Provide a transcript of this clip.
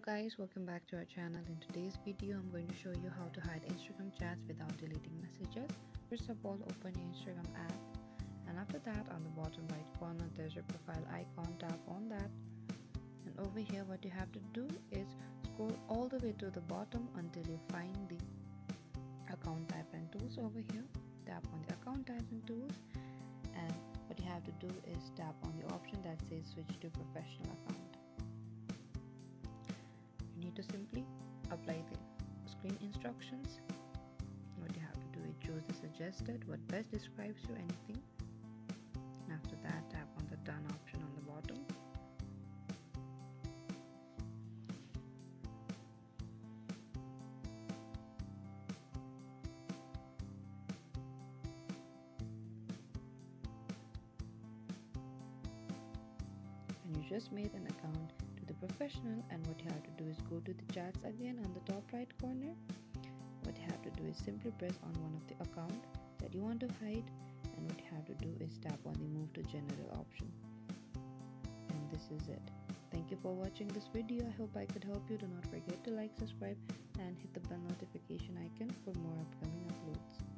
guys, welcome back to our channel. In today's video, I'm going to show you how to hide Instagram chats without deleting messages. First of all, open your Instagram app, and after that, on the bottom right corner, there's your profile icon. Tap on that, and over here, what you have to do is scroll all the way to the bottom until you find the account type and tools over here. Tap on the account types and tools, and what you have to do is tap on the option that says switch to professional account. You need to simply apply the screen instructions. What you have to do is choose the suggested, what best describes you, anything. And after that, tap on the done option on the bottom. And you just made an account to the professional, and what you have to do is go to the chats again on the top right corner. What you have to do is simply press on one of the account that you want to hide, and what you have to do is tap on the move to general option. And this is it. Thank you for watching this video. I hope I could help you. Do not forget to like, subscribe, and hit the bell notification icon for more upcoming uploads.